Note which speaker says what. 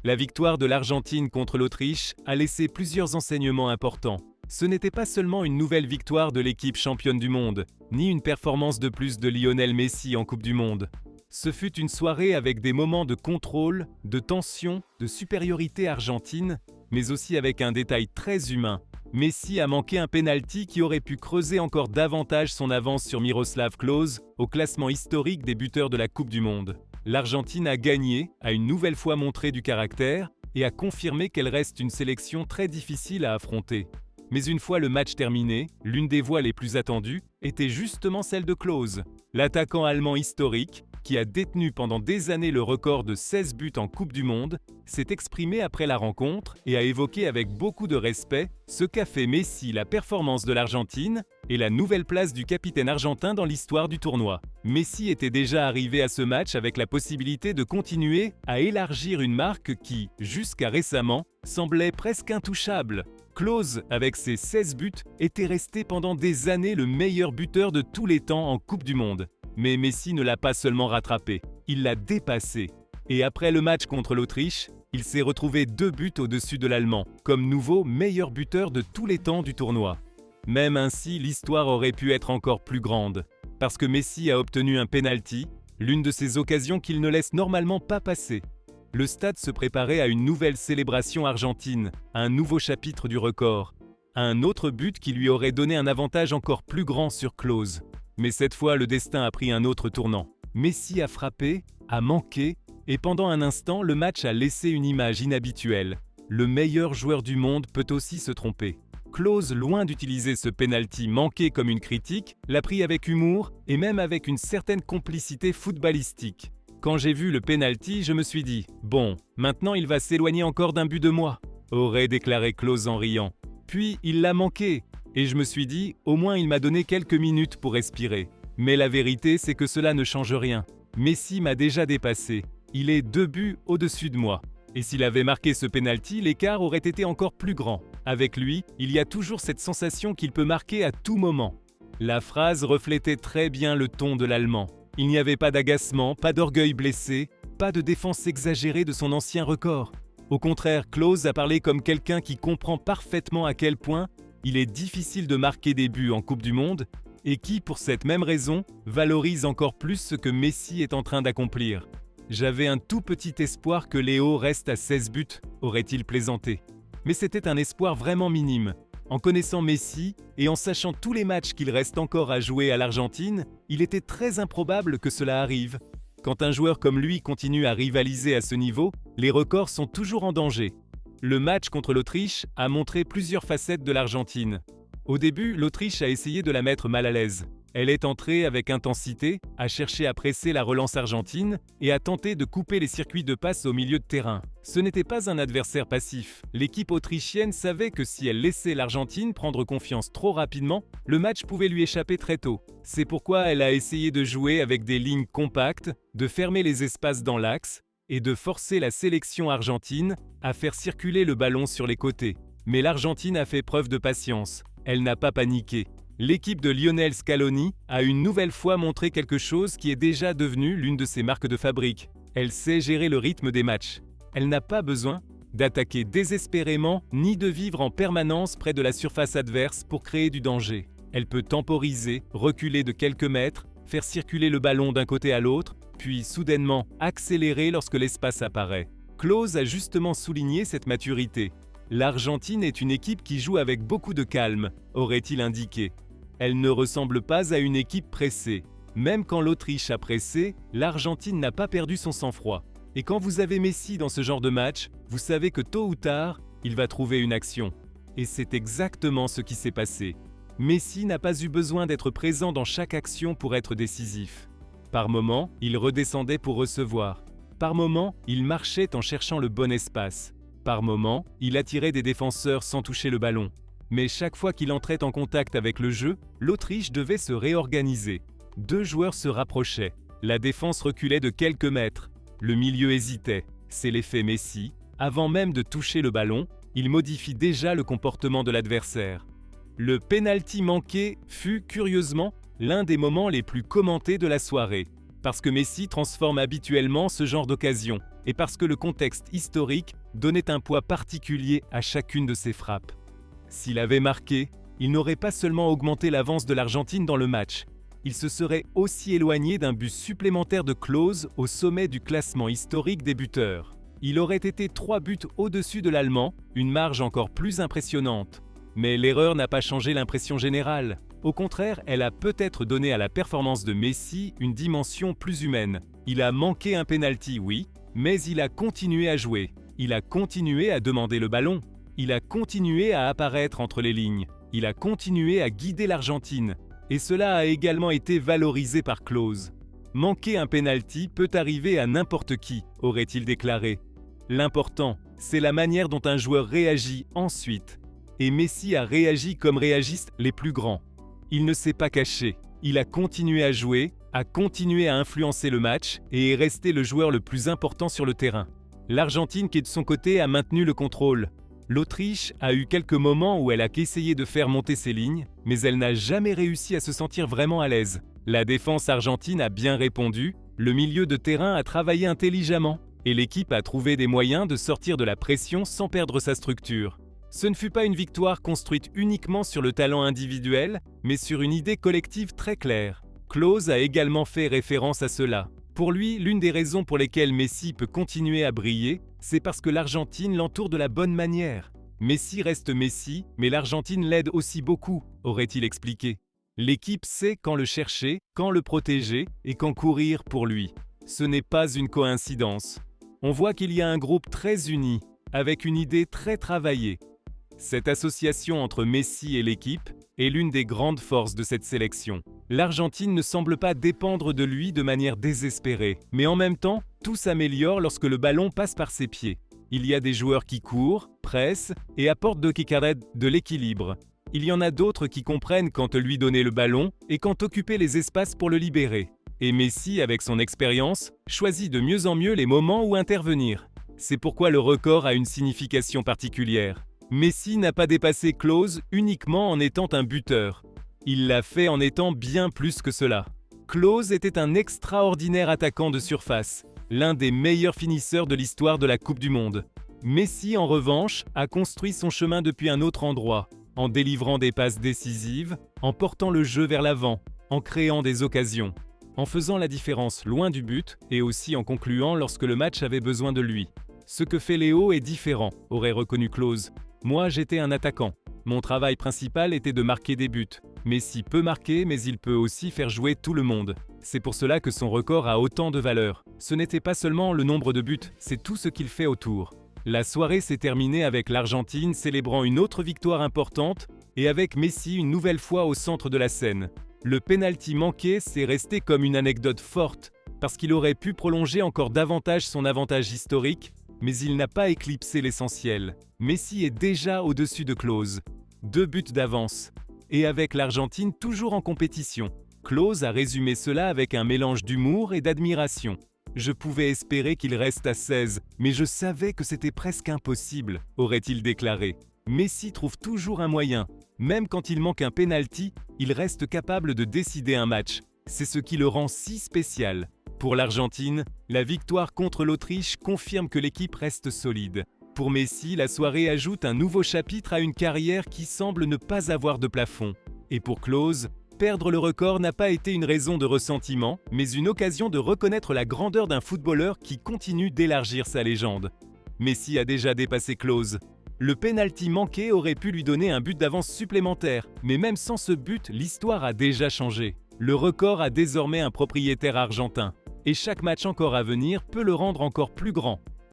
Speaker 1: La victoire de l'Argentine contre l'Autriche a laissé plusieurs enseignements importants. Ce n'était pas seulement une nouvelle victoire de l'équipe championne du monde, ni une performance de plus de Lionel Messi en Coupe du Monde. Ce fut une soirée avec des moments de contrôle, de tension, de supériorité argentine, mais aussi avec un détail très humain. Messi a manqué un pénalty qui aurait pu creuser encore davantage son avance sur Miroslav Klose au classement historique des buteurs de la Coupe du Monde. L'Argentine a gagné, a une nouvelle fois montré du caractère et a confirmé qu'elle reste une sélection très difficile à affronter. Mais une fois le match terminé, l'une des voix les plus attendues était justement celle de Klose. L'attaquant allemand historique, qui a détenu pendant des années le record de 16 buts en Coupe du Monde, s'est exprimé après la rencontre et a évoqué avec beaucoup de respect ce qu'a fait Messi, la performance de l'Argentine et la nouvelle place du capitaine argentin dans l'histoire du tournoi. Messi était déjà arrivé à ce match avec la possibilité de continuer à élargir une marque qui, jusqu'à récemment, semblait presque intouchable. Klose, avec ses 16 buts, était resté pendant des années le meilleur buteur de tous les temps en Coupe du Monde. Mais Messi ne l'a pas seulement rattrapé, il l'a dépassé. Et après le match contre l'Autriche, il s'est retrouvé 2 buts au-dessus de l'Allemand, comme nouveau meilleur buteur de tous les temps du tournoi. Même ainsi, l'histoire aurait pu être encore plus grande, parce que Messi a obtenu un penalty, l'une de ces occasions qu'il ne laisse normalement pas passer. Le stade se préparait à une nouvelle célébration argentine, à un nouveau chapitre du record, à un autre but qui lui aurait donné un avantage encore plus grand sur Klose. Mais cette fois, le destin a pris un autre tournant. Messi a frappé, a manqué, et pendant un instant, le match a laissé une image inhabituelle. Le meilleur joueur du monde peut aussi se tromper. Klose, loin d'utiliser ce penalty manqué comme une critique, l'a pris avec humour et même avec une certaine complicité footballistique. Quand j'ai vu le penalty, je me suis dit « Bon, maintenant il va s'éloigner encore d'un but de moi », aurait déclaré Klose en riant. Puis il l'a manqué. Et je me suis dit, au moins il m'a donné quelques minutes pour respirer. Mais la vérité, c'est que cela ne change rien. Messi m'a déjà dépassé. Il est 2 buts au-dessus de moi. Et s'il avait marqué ce penalty, l'écart aurait été encore plus grand. Avec lui, il y a toujours cette sensation qu'il peut marquer à tout moment. La phrase reflétait très bien le ton de l'Allemand. Il n'y avait pas d'agacement, pas d'orgueil blessé, pas de défense exagérée de son ancien record. Au contraire, Klose a parlé comme quelqu'un qui comprend parfaitement à quel point il est difficile de marquer des buts en Coupe du Monde et qui, pour cette même raison, valorise encore plus ce que Messi est en train d'accomplir. J'avais un tout petit espoir que Léo reste à 16 buts, aurait-il plaisanté. Mais c'était un espoir vraiment minime. En connaissant Messi et en sachant tous les matchs qu'il reste encore à jouer à l'Argentine, il était très improbable que cela arrive. Quand un joueur comme lui continue à rivaliser à ce niveau, les records sont toujours en danger. Le match contre l'Autriche a montré plusieurs facettes de l'Argentine. Au début, l'Autriche a essayé de la mettre mal à l'aise. Elle est entrée avec intensité, a cherché à presser la relance argentine et a tenté de couper les circuits de passe au milieu de terrain. Ce n'était pas un adversaire passif. L'équipe autrichienne savait que si elle laissait l'Argentine prendre confiance trop rapidement, le match pouvait lui échapper très tôt. C'est pourquoi elle a essayé de jouer avec des lignes compactes, de fermer les espaces dans l'axe, et de forcer la sélection argentine à faire circuler le ballon sur les côtés. Mais l'Argentine a fait preuve de patience. Elle n'a pas paniqué. L'équipe de Lionel Scaloni a une nouvelle fois montré quelque chose qui est déjà devenu l'une de ses marques de fabrique. Elle sait gérer le rythme des matchs. Elle n'a pas besoin d'attaquer désespérément ni de vivre en permanence près de la surface adverse pour créer du danger. Elle peut temporiser, reculer de quelques mètres, faire circuler le ballon d'un côté à l'autre, puis soudainement accélérer lorsque l'espace apparaît. Klose a justement souligné cette maturité. L'Argentine est une équipe qui joue avec beaucoup de calme, aurait-il indiqué. Elle ne ressemble pas à une équipe pressée. Même quand l'Autriche a pressé, l'Argentine n'a pas perdu son sang-froid. Et quand vous avez Messi dans ce genre de match, vous savez que tôt ou tard, il va trouver une action. Et c'est exactement ce qui s'est passé. Messi n'a pas eu besoin d'être présent dans chaque action pour être décisif. Par moments, il redescendait pour recevoir. Par moments, il marchait en cherchant le bon espace. Par moments, il attirait des défenseurs sans toucher le ballon. Mais chaque fois qu'il entrait en contact avec le jeu, l'Autriche devait se réorganiser. 2 joueurs se rapprochaient. La défense reculait de quelques mètres. Le milieu hésitait. C'est l'effet Messi. Avant même de toucher le ballon, il modifie déjà le comportement de l'adversaire. Le penalty manqué fut, curieusement, l'un des moments les plus commentés de la soirée, parce que Messi transforme habituellement ce genre d'occasion. et parce que le contexte historique donnait un poids particulier à chacune de ses frappes. S'il avait marqué, il n'aurait pas seulement augmenté l'avance de l'Argentine dans le match, il se serait aussi éloigné d'un but supplémentaire de Klose au sommet du classement historique des buteurs. Il aurait été 3 buts au-dessus de l'Allemand, une marge encore plus impressionnante. Mais l'erreur n'a pas changé l'impression générale. Au contraire, elle a peut-être donné à la performance de Messi une dimension plus humaine. Il a manqué un penalty, oui, mais il a continué à jouer. Il a continué à demander le ballon. Il a continué à apparaître entre les lignes. Il a continué à guider l'Argentine. Et cela a également été valorisé par Klose. Manquer un penalty peut arriver à n'importe qui, aurait-il déclaré. L'important, c'est la manière dont un joueur réagit ensuite. Et Messi a réagi comme réagissent les plus grands. Il ne s'est pas caché, il a continué à jouer, a continué à influencer le match et est resté le joueur le plus important sur le terrain. L'Argentine qui de son côté a maintenu le contrôle. L'Autriche a eu quelques moments où elle a essayé de faire monter ses lignes, mais elle n'a jamais réussi à se sentir vraiment à l'aise. La défense argentine a bien répondu, le milieu de terrain a travaillé intelligemment, et l'équipe a trouvé des moyens de sortir de la pression sans perdre sa structure. Ce ne fut pas une victoire construite uniquement sur le talent individuel, mais sur une idée collective très claire. Klose a également fait référence à cela. Pour lui, l'une des raisons pour lesquelles Messi peut continuer à briller, c'est parce que l'Argentine l'entoure de la bonne manière. Messi reste Messi, mais l'Argentine l'aide aussi beaucoup, aurait-il expliqué. L'équipe sait quand le chercher, quand le protéger et quand courir pour lui. Ce n'est pas une coïncidence. On voit qu'il y a un groupe très uni, avec une idée très travaillée. Cette association entre Messi et l'équipe est l'une des grandes forces de cette sélection. L'Argentine ne semble pas dépendre de lui de manière désespérée, mais en même temps, tout s'améliore lorsque le ballon passe par ses pieds. Il y a des joueurs qui courent, pressent et apportent de l'équilibre. Il y en a d'autres qui comprennent quand lui donner le ballon et quand occuper les espaces pour le libérer. Et Messi, avec son expérience, choisit de mieux en mieux les moments où intervenir. C'est pourquoi le record a une signification particulière. Messi n'a pas dépassé Klose uniquement en étant un buteur. Il l'a fait en étant bien plus que cela. Klose était un extraordinaire attaquant de surface, l'un des meilleurs finisseurs de l'histoire de la Coupe du Monde. Messi, en revanche, a construit son chemin depuis un autre endroit, en délivrant des passes décisives, en portant le jeu vers l'avant, en créant des occasions, en faisant la différence loin du but et aussi en concluant lorsque le match avait besoin de lui. Ce que fait Léo est différent, aurait reconnu Klose. Moi, j'étais un attaquant. Mon travail principal était de marquer des buts. Messi peut marquer, mais il peut aussi faire jouer tout le monde. C'est pour cela que son record a autant de valeur. Ce n'était pas seulement le nombre de buts, c'est tout ce qu'il fait autour. La soirée s'est terminée avec l'Argentine célébrant une autre victoire importante et avec Messi une nouvelle fois au centre de la scène. Le penalty manqué s'est resté comme une anecdote forte, parce qu'il aurait pu prolonger encore davantage son avantage historique, mais il n'a pas éclipsé l'essentiel. Messi est déjà au-dessus de Klose. 2 buts d'avance. Et avec l'Argentine toujours en compétition. Klose a résumé cela avec un mélange d'humour et d'admiration. Je pouvais espérer qu'il reste à 16, mais je savais que c'était presque impossible, aurait-il déclaré. Messi trouve toujours un moyen. Même quand il manque un penalty, il reste capable de décider un match. C'est ce qui le rend si spécial. Pour l'Argentine, la victoire contre l'Autriche confirme que l'équipe reste solide. Pour Messi, la soirée ajoute un nouveau chapitre à une carrière qui semble ne pas avoir de plafond. Et pour Klose, perdre le record n'a pas été une raison de ressentiment, mais une occasion de reconnaître la grandeur d'un footballeur qui continue d'élargir sa légende. Messi a déjà dépassé Klose. Le penalty manqué aurait pu lui donner un but d'avance supplémentaire, mais même sans ce but, l'histoire a déjà changé. Le record a désormais un propriétaire argentin. Et chaque match encore à venir peut le rendre encore plus grand.